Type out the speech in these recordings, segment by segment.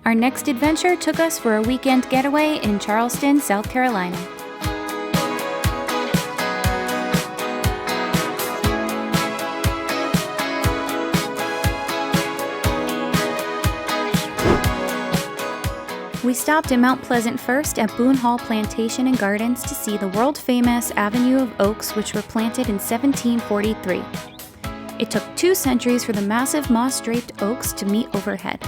Our next adventure took us for a weekend getaway in Charleston, South Carolina. We stopped in Mount Pleasant first at Boone Hall Plantation and Gardens to see the world-famous Avenue of Oaks, which were planted in 1743. It took 2 centuries for the massive moss-draped oaks to meet overhead.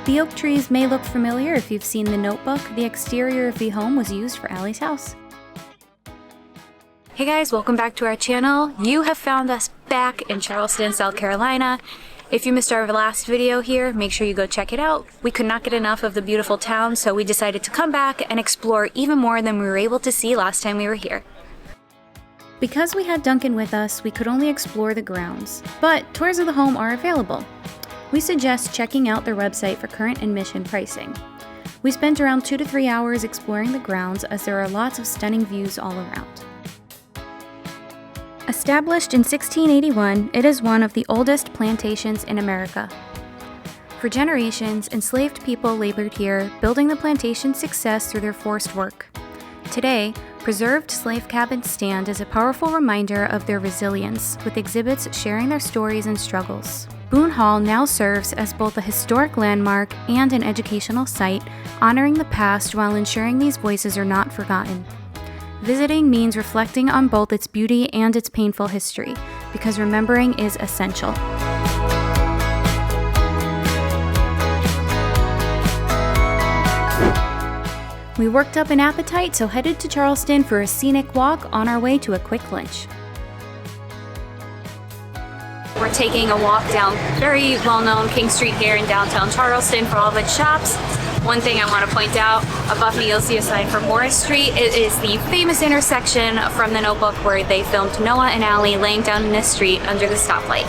The oak trees may look familiar if you've seen The Notebook. The exterior of the home was used for Allie's house. Hey guys, welcome back to our channel. You have found us back in Charleston, South Carolina. If you missed our last video here, make sure you go check it out. We could not get enough of the beautiful town, so we decided to come back and explore even more than we were able to see last time we were here. Because we had Duncan with us, we could only explore the grounds, but tours of the home are available. We suggest checking out their website for current admission pricing. We spent around 2 to 3 hours exploring the grounds as there are lots of stunning views all around. Established in 1681, it is one of the oldest plantations in America. For generations, enslaved people labored here, building the plantation's success through their forced work. Today, preserved slave cabins stand as a powerful reminder of their resilience, with exhibits sharing their stories and struggles. Boone Hall now serves as both a historic landmark and an educational site, honoring the past while ensuring these voices are not forgotten. Visiting means reflecting on both its beauty and its painful history, because remembering is essential. We worked up an appetite, so headed to Charleston for a scenic walk on our way to a quick lunch. We're taking a walk down very well-known King Street here in downtown Charleston for all of its shops. One thing I want to point out, above me you'll see a sign for Morris Street. It is the famous intersection from The Notebook where they filmed Noah and Allie laying down in the street under the stoplight.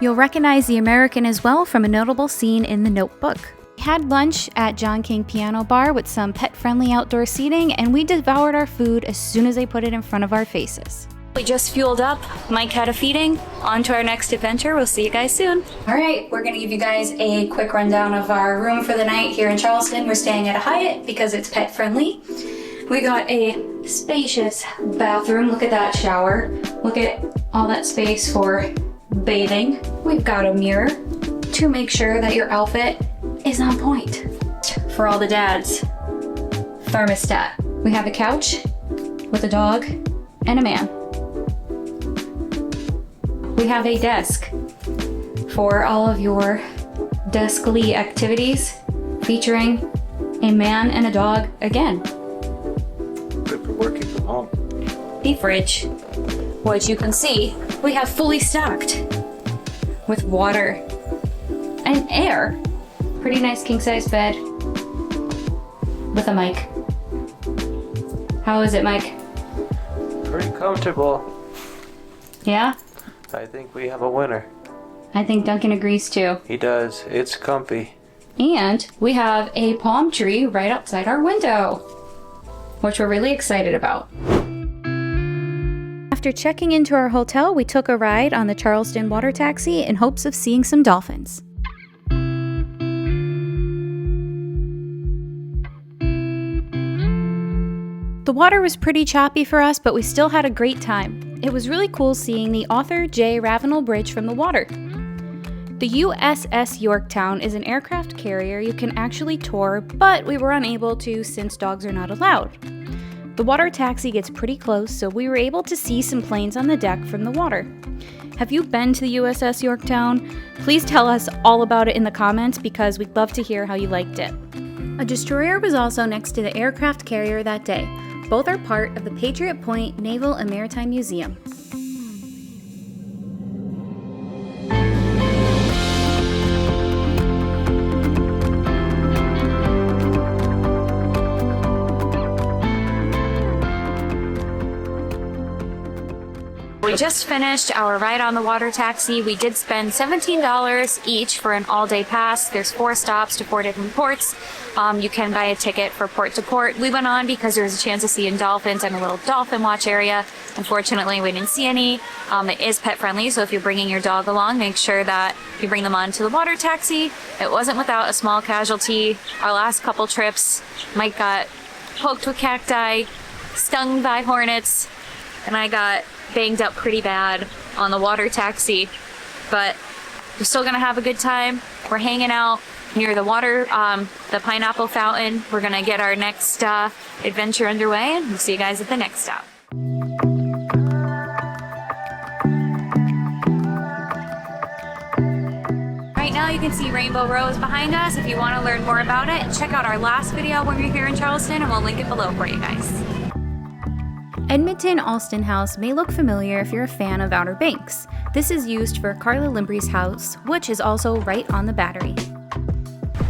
You'll recognize the American as well from a notable scene in The Notebook. We had lunch at John King Piano Bar with some pet-friendly outdoor seating, and we devoured our food as soon as they put it in front of our faces. We just fueled up. Mike had a feeding. On to our next adventure. We'll see you guys soon. All right, we're gonna give you guys a quick rundown of our room for the night here in Charleston. We're staying at a Hyatt because it's pet friendly. We got a spacious bathroom. Look at that shower. Look at all that space for bathing. We've got a mirror to make sure that your outfit is on point. For all the dads, thermostat. We have a couch with a dog and a man. We have a desk for all of your desk-ly activities, featuring a man and a dog again. Good for working from home. The fridge, which you can see, we have fully stocked with water and air. Pretty nice king-size bed with a mic. How is it, Mike? Pretty comfortable. Yeah? I think we have a winner. I think Duncan agrees too. He does. It's comfy. And we have a palm tree right outside our window, which we're really excited about. After checking into our hotel, we took a ride on the Charleston water taxi in hopes of seeing some dolphins. The water was pretty choppy for us, but we still had a great time. It was really cool seeing the Arthur J. Ravenel Bridge from the water. The USS Yorktown is an aircraft carrier you can actually tour, but we were unable to since dogs are not allowed. The water taxi gets pretty close, so we were able to see some planes on the deck from the water. Have you been to the USS Yorktown? Please tell us all about it in the comments because we'd love to hear how you liked it. A destroyer was also next to the aircraft carrier that day. Both are part of the Patriot Point Naval and Maritime Museum. we just finished our ride on the water taxi. We did spend $17 each for an all-day pass. There's 4 stops to 4 different ports. You can buy a ticket for port to port. We went on because there was a chance of seeing dolphins and a little dolphin watch area. Unfortunately, we didn't see any. It is pet friendly, so if you're bringing your dog along, make sure that you bring them onto the water taxi. It wasn't without a small casualty. Our last couple trips, Mike got poked with cacti, stung by hornets, and I got banged up pretty bad on the water taxi. But we're still gonna have a good time. We're hanging out near the water, the pineapple fountain. We're gonna get our next adventure underway, and we'll see you guys at the next stop. Right now you can see Rainbow Rose behind us. If you want to learn more about it, check out our last video when you're here in Charleston, and we'll link it below for you guys. Edmonton Alston House may look familiar if you're a fan of Outer Banks. This is used for Carla Limbrey's house, which is also right on the Battery.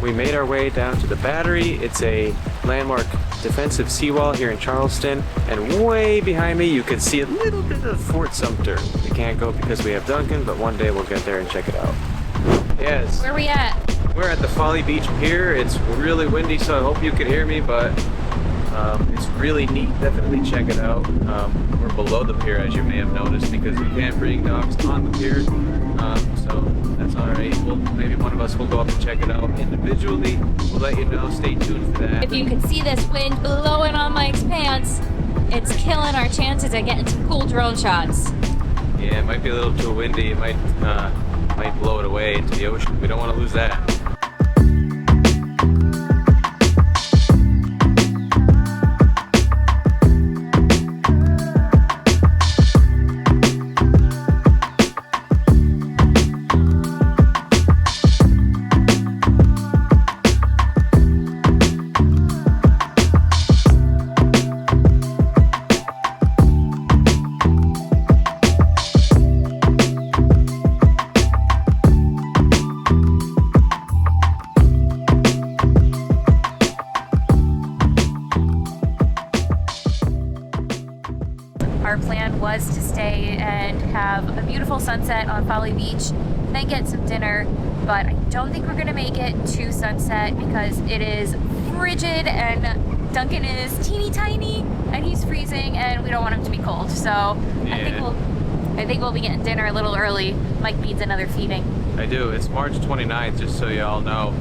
We made our way down to the Battery. It's a landmark defensive seawall here in Charleston. And way behind me, you can see a little bit of Fort Sumter. We can't go because we have Duncan, but one day we'll get there and check it out. Yes. Where are we at? We're at the Folly Beach Pier. It's really windy, so I hope you can hear me, but it's really neat. Definitely check it out. We're below the pier, as you may have noticed, because we can't bring dogs on the pier. So that's all right. Maybe one of us will go up and check it out individually. We'll let you know. Stay tuned for that. If you can see this wind blowing on Mike's pants, it's killing our chances of getting some cool drone shots. Yeah, it might be a little too windy. It might blow it away into the ocean. We don't want to lose that. Our plan was to stay and have a beautiful sunset on Folly Beach, then get some dinner, but I don't think we're gonna make it to sunset because it is frigid and Duncan is teeny tiny and he's freezing and we don't want him to be cold. So yeah. I think we'll be getting dinner a little early. Mike needs another feeding. I do. It's March 29th, just so you all know,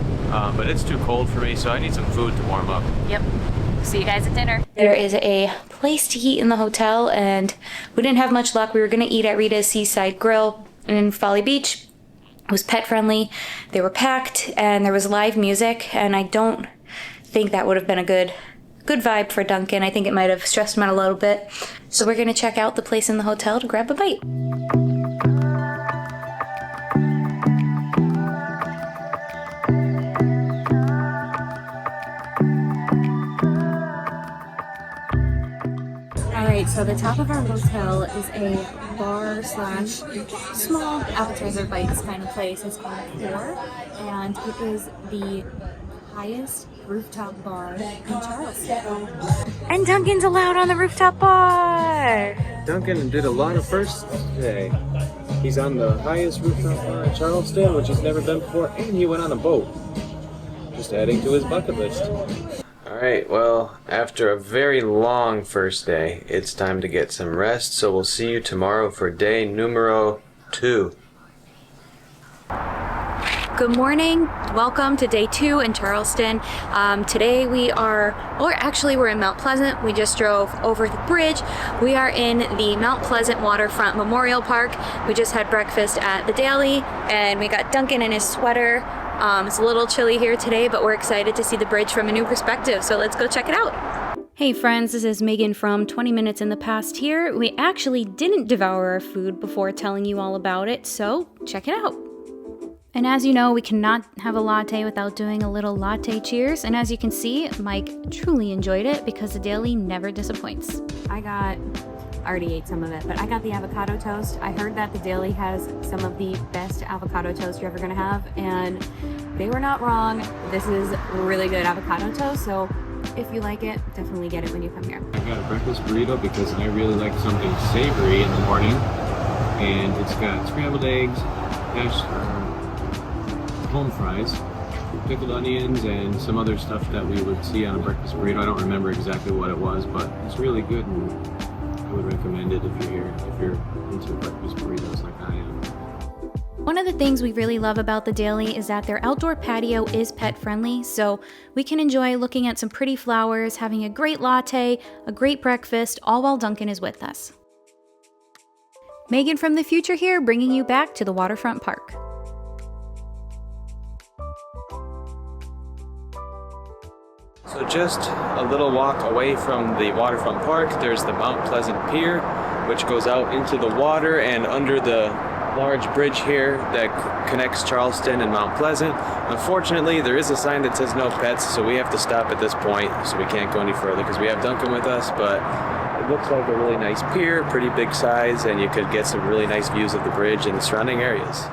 but it's too cold for me, so I need some food to warm up. Yep. See you guys at dinner. There is a place to eat in the hotel and we didn't have much luck. We were gonna eat at Rita's Seaside Grill in Folly Beach. It was pet friendly, they were packed, and there was live music, and I don't think that would have been a good vibe for Duncan. I think it might have stressed him out a little bit. So we're gonna check out the place in the hotel to grab a bite. Alright, so the top of our hotel is a bar slash small appetizer bites kind of place. It's called Core, and it is the highest rooftop bar in Charleston. And Duncan's allowed on the rooftop bar! Duncan did a lot of firsts today. He's on the highest rooftop bar in Charleston, which he's never been before, and he went on a boat. Just adding to his bucket list. Alright, well, after a very long first day, it's time to get some rest, so we'll see you tomorrow for day numero 2. Good morning, welcome to day 2 in Charleston. Today we're in Mount Pleasant. We just drove over the bridge. We are in the Mount Pleasant Waterfront Memorial Park. We just had breakfast at the Daily and we got Duncan in his sweater. It's a little chilly here today, but we're excited to see the bridge from a new perspective, so let's go check it out. Hey friends, this is Megan from 20 Minutes in the Past here. We actually didn't devour our food before telling you all about it, so check it out. And as you know, we cannot have a latte without doing a little latte cheers, and as you can see, Mike truly enjoyed it because the Daily never disappoints. I already ate some of it, but I got the avocado toast. I heard that the Daily has some of the best avocado toast you're ever gonna have, and they were not wrong. This is really good avocado toast, so if you like it, definitely get it when you come here. I got a breakfast burrito because I really like something savory in the morning. and it's got scrambled eggs, home fries, pickled onions, and some other stuff that we would see on a breakfast burrito. I don't remember exactly what it was, but it's really good, and I would recommend it if you're into breakfast burritos like I am. One of the things we really love about the Daily is that their outdoor patio is pet friendly, so we can enjoy looking at some pretty flowers, having a great latte, a great breakfast, all while Duncan is with us. Megan from the future here, bringing you back to the waterfront park. So just a little walk away from the waterfront park, there's the Mount Pleasant Pier, which goes out into the water and under the large bridge here that connects Charleston and Mount Pleasant. Unfortunately, there is a sign that says no pets, so we have to stop at this point, so we can't go any further because we have Duncan with us, but it looks like a really nice pier, pretty big size, and you could get some really nice views of the bridge and the surrounding areas.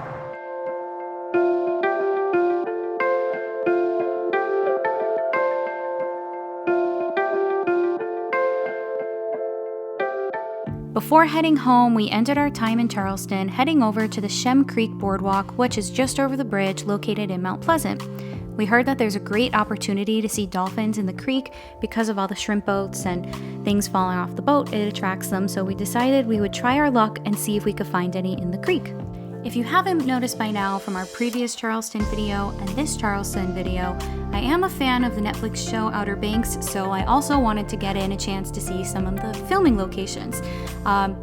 Before heading home, we ended our time in Charleston heading over to the Shem Creek Boardwalk, which is just over the bridge located in Mount Pleasant. We heard that there's a great opportunity to see dolphins in the creek because of all the shrimp boats and things falling off the boat. It attracts them, so we decided we would try our luck and see if we could find any in the creek. If you haven't noticed by now from our previous Charleston video and this Charleston video, I am a fan of the Netflix show Outer Banks, so I also wanted to get in a chance to see some of the filming locations.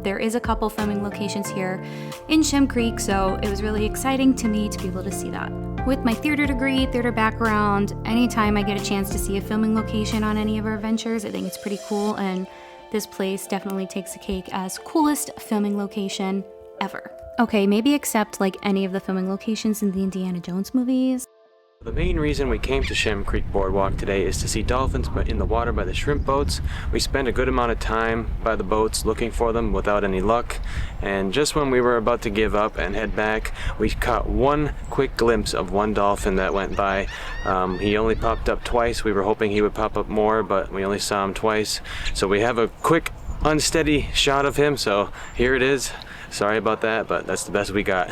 There is a couple filming locations here in Shem Creek, so it was really exciting to me to be able to see that. With my theater degree, theater background, anytime I get a chance to see a filming location on any of our adventures, I think it's pretty cool, and this place definitely takes the cake as coolest filming location ever. Okay, maybe except like any of the filming locations in the Indiana Jones movies. The main reason we came to Shem Creek Boardwalk today is to see dolphins in the water by the shrimp boats. We spent a good amount of time by the boats looking for them without any luck, and just when we were about to give up and head back, we caught one quick glimpse of one dolphin that went by. He only popped up twice. We were hoping he would pop up more, but we only saw him twice. So we have a quick unsteady shot of him, so here it is. Sorry about that, but that's the best we got.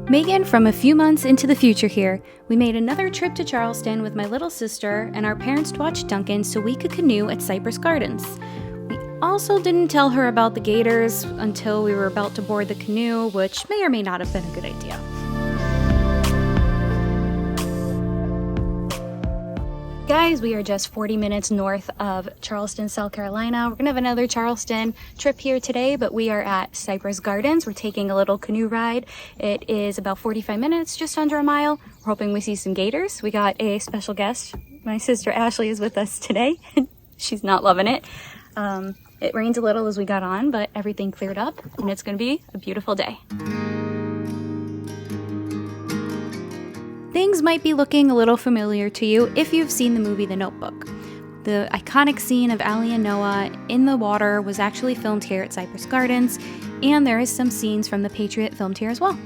Megan from a few months into the future here. We made another trip to Charleston with my little sister and our parents to watch Duncan so we could canoe at Cypress Gardens. We also didn't tell her about the gators until we were about to board the canoe, which may or may not have been a good idea. Guys, we are just 40 minutes north of Charleston, South Carolina. We're gonna have another Charleston trip here today, but we are at Cypress Gardens. We're taking a little canoe ride. It is about 45 minutes, just under a mile. We're hoping we see some gators. We got a special guest. My sister Ashley is with us today. She's not loving it. It rained a little as we got on, but everything cleared up and it's gonna be a beautiful day. Things might be looking a little familiar to you if you've seen the movie The Notebook. The iconic scene of Allie and Noah in the water was actually filmed here at Cypress Gardens, and there is some scenes from The Patriot filmed here as well.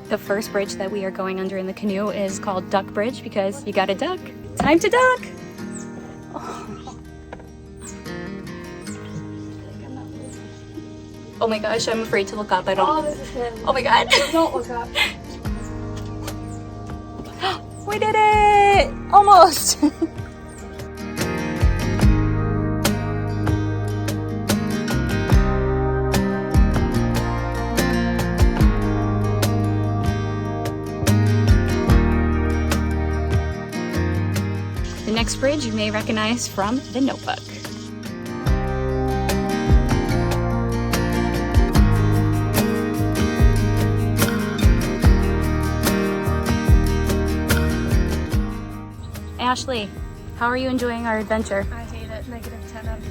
The first bridge that we are going under in the canoe is called Duck Bridge because you gotta duck. Time to duck! Oh my gosh, I'm afraid to look up. I don't. Oh, this is him. Oh my god. Don't look up. We did it! Almost! The next bridge you may recognize from The Notebook. Ashley, how are you enjoying our adventure? I hate it. Negative 10 out of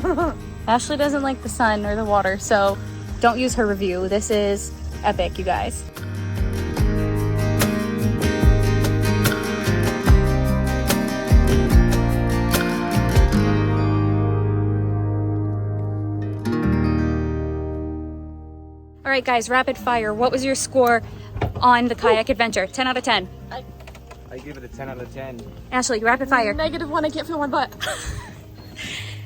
5. Ashley doesn't like the sun or the water, so don't use her review. This is epic, you guys. right, guys, rapid fire. What was your score on the kayak adventure? 10 out of 10. I give it a 10 out of 10. Ashley, rapid fire. -1, I can't feel my butt.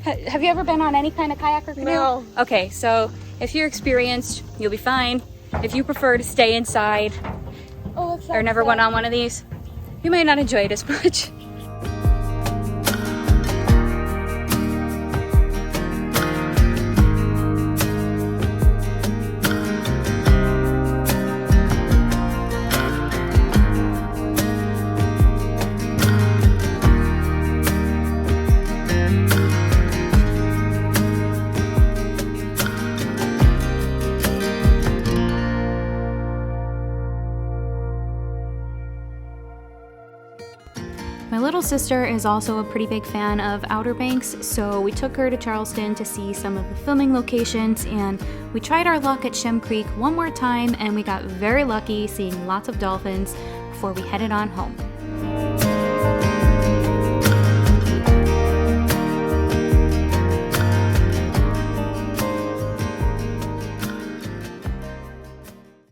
Have you ever been on any kind of kayak or canoe? No. Okay, so if you're experienced, you'll be fine. If you prefer to stay inside Oh, that's or never went on one of these, you may not enjoy it as much. My little sister is also a pretty big fan of Outer Banks, so we took her to Charleston to see some of the filming locations, and we tried our luck at Shem Creek one more time, and we got very lucky seeing lots of dolphins before we headed on home.